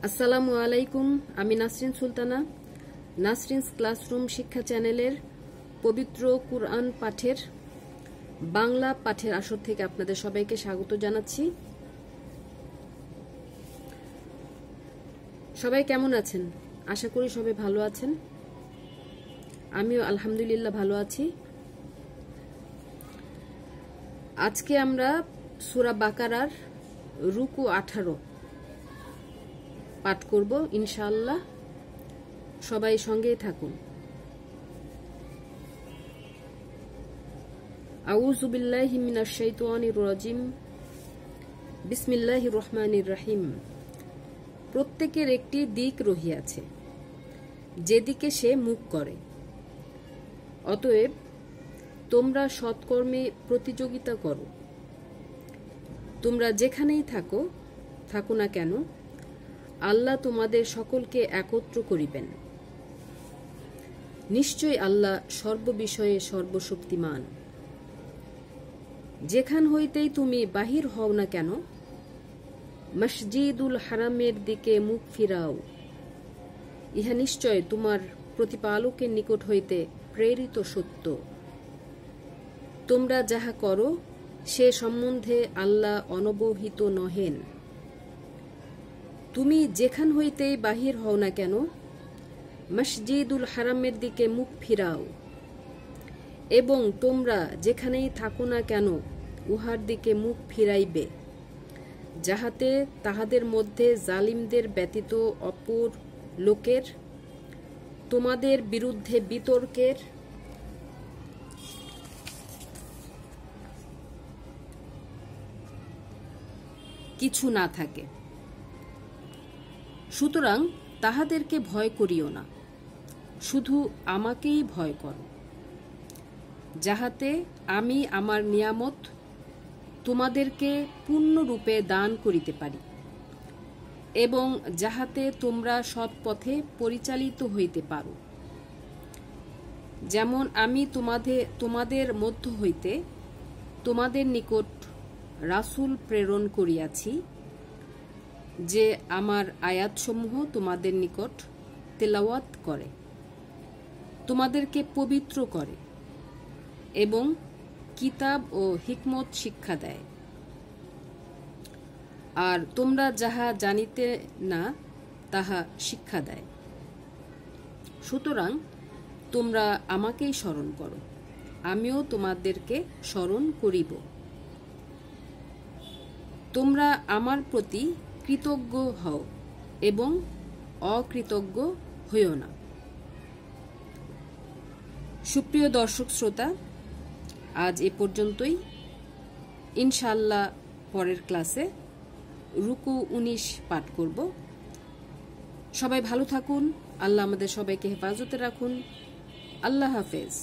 আসসালামু আলাইকুম। আমি নাসরিন সুলতানা, নাসরিনস ক্লাসরুম শিক্ষা চ্যানেলের পবিত্র কুরআন পাঠের বাংলা পাঠের আসর থেকে আপনাদের সবাইকে স্বাগত জানাচ্ছি। সবাই কেমন আছেন? আশা করি সবাই ভালো আছেন। আমিও আলহামদুলিল্লাহ ভালো আছি। আজকে আমরা সূরা বাকারার রুকু 18 পাঠ করব ইনশাআল্লাহ। সবাই সঙ্গেই থাকুন। আউযু বিল্লাহি মিনাশ শাইতানির রাজিম। বিসমিল্লাহির রহমানির রহিম। প্রত্যেকের একটি দিক রহিয়াছে, যেদিকে সে মুখ করে। অতএব তোমরা সৎকর্মে প্রতিযোগিতা করো। তোমরা যেখানেই থাকো না কেন, আল্লাহ তোমাদের সকলকে একত্র করিবেন। নিশ্চয় আল্লাহ সর্ববিষয়ে সর্বশক্তিমান। যেখান হইতেই তুমি বাহির হও না কেন, মসজিদুল হারামের দিকে মুখ ফিরাও। ইহা নিশ্চয় তোমার প্রতিপালকের নিকট হইতে প্রেরিত সত্য। তোমরা যাহা করো সে সম্বন্ধে আল্লাহ অনবহিত নহেন। তুমি যেখান হইতেই বাহির হও না কেন, মসজিদুল হারামের দিকে মুখ ফিরাও, এবং তোমরা যেখানেই থাকো না কেন উহার দিকে মুখ ফিরাইবে, যাহাতে তাহাদের মধ্যে জালিমদের ব্যতীত অপর লোকের তোমাদের বিরুদ্ধে বিতর্কের কিছু না থাকে। সুতরাং তাহাদেরকে ভয় করিও না, শুধু আমাকেই ভয় করো, যাহাতে আমি আমার নিয়ামত তোমাদেরকে পূর্ণরূপে দান করিতে পারি, এবং যাহাতে তোমরা সৎ পথে পরিচালিত হইতে পারো। যেমন আমি তোমাদের মধ্য হইতে তোমাদের নিকট রাসূল প্রেরণ করিয়াছি, যে আমার আয়াতসমূহ তোমাদের নিকট তেলাওয়াত করে, তোমাদেরকে পবিত্র করে এবং কিতাব ও হিকমত শিক্ষা দেয়। আর তোমরা যাহা জানিতে না তাহা শিক্ষা দেয়। সুতরাং তোমরা আমাকেই স্মরণ করো, আমিও তোমাদেরকে স্মরণ করিব। তোমরা আমার প্রতি কৃতজ্ঞ হও এবং অকৃতজ্ঞ হইও না। সুপ্রিয় দর্শক শ্রোতা, আজ এ পর্যন্তই। ইনশাআল্লাহ পরের ক্লাসে রুকু 19 পাঠ করব। সবাই ভালো থাকুন। আল্লাহ আমাদের সবাইকে হেফাজতে রাখুন। আল্লাহ হাফেজ।